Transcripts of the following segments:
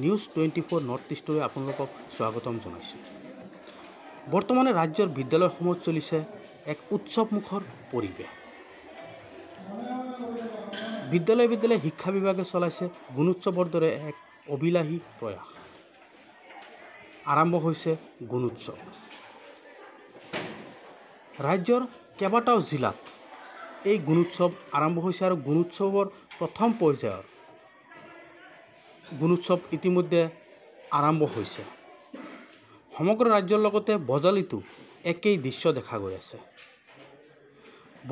News 24 north ইষ্টলৈ আপোনালোকক স্বাগতম জনাইছোঁ। বৰ্তমানে ৰাজ্যৰ বিদ্যালয়সমূহত চলিছে এক উৎসৱমুখৰ পৰিৱেশ। বিদ্যালয় শিক্ষা বিভাগে চলাইছে গুণোৎসৱৰ দৰে এক অভিলাষী প্ৰয়াস। আৰম্ভ হৈছে গুণোৎসৱ। ৰাজ্যৰ কেইবাটাও জিলাত এই গুণোৎসৱ আৰম্ভ হৈছে আৰু গুণোৎসৱৰ প্ৰথম পৰ্যায়ৰ গুণোৎসৱ ইতিমধ্যে আৰম্ভ হৈছে। সমগ্ৰ ৰাজ্যৰ লগতে বজালীতো একেই দৃশ্য দেখা গৈ আছে।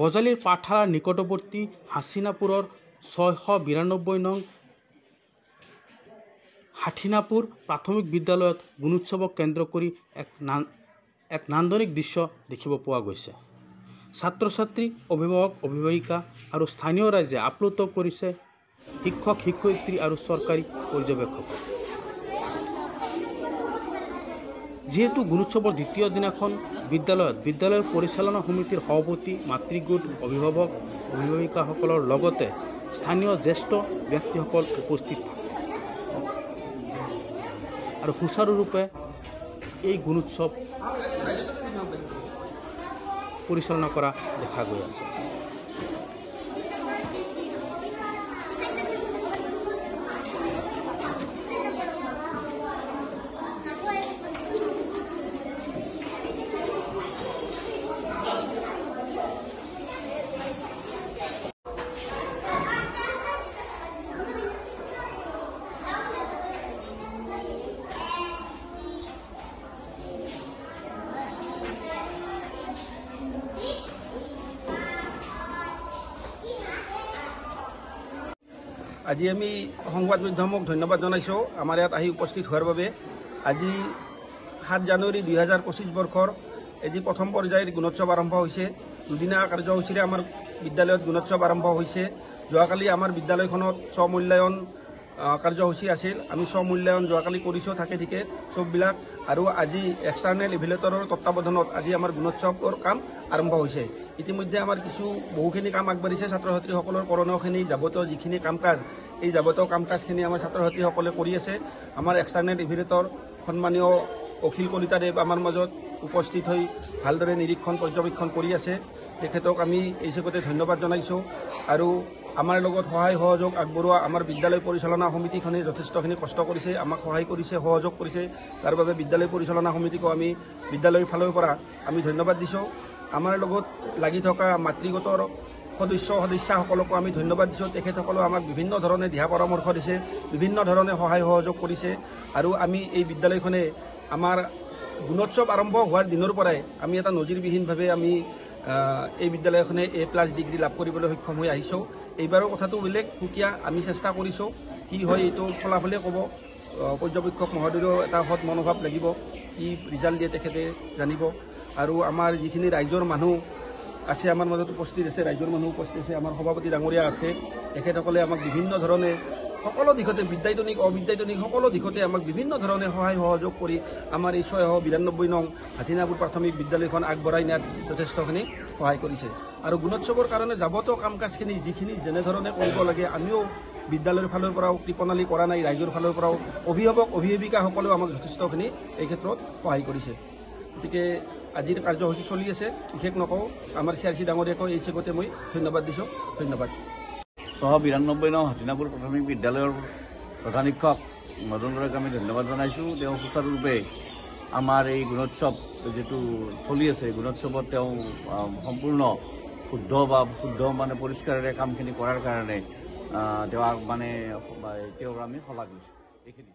বজালীৰ পাঠশালাৰ নিকটৱৰ্তী হাছিনাপুৰৰ 692 নং হাঠিনাপুৰ প্ৰাথমিক বিদ্যালয়ত গুণোৎসৱক কেন্দ্ৰ কৰি এক নান্দনিক দৃশ্য দেখিব পোৱা গৈছে। ছাত্ৰ ছাত্ৰী, অভিভাৱক, অভিভাৱিকা আৰু স্থানীয় ৰাইজে আপ্লুত কৰিছে শিক্ষক, শিক্ষয়িত্ৰী আৰু চৰকাৰী পৰ্যবেক্ষক। যিহেতু গুণোৎসৱৰ দ্বিতীয় দিনাখন বিদ্যালয়ৰ পৰিচালনা সমিতিৰ সভাপতি, মাতৃগোট, অভিভাৱক, অভিভাৱিকাসকলৰ লগতে স্থানীয় জ্যেষ্ঠ ব্যক্তিসকল উপস্থিত থাকে আৰু সুচাৰুৰূপে এই গুণোৎসৱ পৰিচালনা কৰা দেখা গৈ আছে। আজি আমি সংবাদ মাধ্যমক ধন্যবাদ জনাইছোঁ আমাৰ ইয়াত আহি উপস্থিত হোৱাৰ বাবে। আজি 7 জানুৱাৰী 2025 বৰ্ষৰ আজি প্ৰথম পৰ্যায়ৰ গুণোৎসৱ আৰম্ভ হৈছে। দুদিনীয়া কাৰ্যসূচীৰে আমাৰ বিদ্যালয়ত গুণোৎসৱ আৰম্ভ হৈছে। যোৱাকালি আমাৰ বিদ্যালয়খনত স্বমূল্যায়ন কাৰ্যসূচী আছিল। আমি স্বমূল্যায়ন যোৱাকালি কৰিছোঁ থাকে ঠিকে চববিলাক, আৰু আজি এক্সটাৰ্নেল ইভেলুৱেটৰৰ তত্বাৱধানত আজি আমাৰ গুণোৎসৱৰ কাম আৰম্ভ হৈছে। ইতিমধ্যে আমাৰ বহুখিনি কাম আগবাঢ়িছে। ছাত্ৰ ছাত্ৰীসকলৰ কৰণীয়খিনি যাৱতীয় যিখিনি কাম কাজ, এই যাৱতীয় কাম কাজখিনি আমাৰ ছাত্ৰ ছাত্ৰীসকলে কৰি আছে। আমাৰ এক্সটাৰ্নেল ইভেলুৱেটৰ সন্মানীয় অখিল কলিতাদেৱ আমাৰ মাজত উপস্থিত হৈ ভালদৰে নিৰীক্ষণ পৰ্যবেক্ষণ কৰি আছে। তেখেতক আমি এই হিচাপতে ধন্যবাদ জনাইছোঁ। আৰু আমাৰ লগত সহায় সহযোগ আগবঢ়োৱা আমাৰ বিদ্যালয় পৰিচালনা সমিতিখনে যথেষ্টখিনি কষ্ট কৰিছে, আমাক সহায় কৰিছে, সহযোগ কৰিছে। তাৰ বাবে বিদ্যালয় পৰিচালনা সমিতিকো আমি বিদ্যালয়ৰ ফালৰ পৰা আমি ধন্যবাদ দিছোঁ। আমাৰ লগত লাগি থকা মাতৃগোটৰ সদস্যাসকলকো আমি ধন্যবাদ দিছোঁ। তেখেতসকলেও আমাক বিভিন্ন ধৰণে দিহা পৰামৰ্শ দিছে, বিভিন্ন ধৰণে সহায় সহযোগ কৰিছে। আৰু আমি এই বিদ্যালয়খনে আমাৰ গুণোৎসৱ আৰম্ভ হোৱাৰ দিনৰ পৰাই আমি এটা নজিৰবিহীনভাৱে আমি এই বিদ্যালয়খনে A+ ডিগ্ৰী লাভ কৰিবলৈ সক্ষম হৈ আহিছোঁ। এইবাৰৰ কথাটো বেলেগ সুকীয়া, আমি চেষ্টা কৰিছোঁ। কি হয় এইটো ফলাফলে ক'ব। পৰ্যবেক্ষক মহোদয়ৰো এটা সৎ মনোভাৱ লাগিব, কি ৰিজাল্ট দিয়ে তেখেতে জানিব। আৰু আমাৰ যিখিনি ৰাইজৰ মানুহ আছে, আমাৰ মাজত উপস্থিত আছে, ৰাইজৰ মানুহ উপস্থিত আছে, আমাৰ সভাপতি ডাঙৰীয়া আছে, তেখেতসকলে আমাক বিভিন্ন ধৰণে সকলো দিশতে, বিদ্যায়তনিক অবিদ্যায়তনিক সকলো দিশতে আমাক বিভিন্ন ধৰণে সহায় সহযোগ কৰি আমাৰ এই 692 নং হাঠিনাপুৰ প্ৰাথমিক বিদ্যালয়খন আগবঢ়াই নিয়াত যথেষ্টখিনি সহায় কৰিছে। আৰু গুণোৎসৱৰ কাৰণে যাৱতীয় কাম কাজখিনি যিখিনি যেনেধৰণে কৰিব লাগে, আমিও বিদ্যালয়ৰ ফালৰ পৰাও কৃপণালী কৰা নাই, ৰাইজৰ ফালৰ পৰাও অভিভাৱক অভিভাৱিকাসকলেও আমাক যথেষ্টখিনি এই ক্ষেত্ৰত সহায় কৰিছে। গতিকে আজিৰ কাৰ্যসূচী চলি আছে, বিশেষ নকওঁ। আমাৰ CRC ডাঙৰীয়াকো এই হিচাপতে মই ধন্যবাদ দিছোঁ। ধন্যবাদ। 692 নং হাঠিনাপুৰ প্ৰাথমিক বিদ্যালয়ৰ প্ৰধান শিক্ষক মদনৰায়ক আমি ধন্যবাদ জনাইছোঁ। তেওঁ সুচাৰুৰূপে আমাৰ এই গুণোৎসৱ যিটো চলি আছে, গুণোৎসৱত তেওঁ সম্পূৰ্ণ শুদ্ধ মানে পৰিষ্কাৰেৰে কামখিনি কৰাৰ কাৰণে তেওঁক আমি শলাগ লৈছোঁ। এইখিনি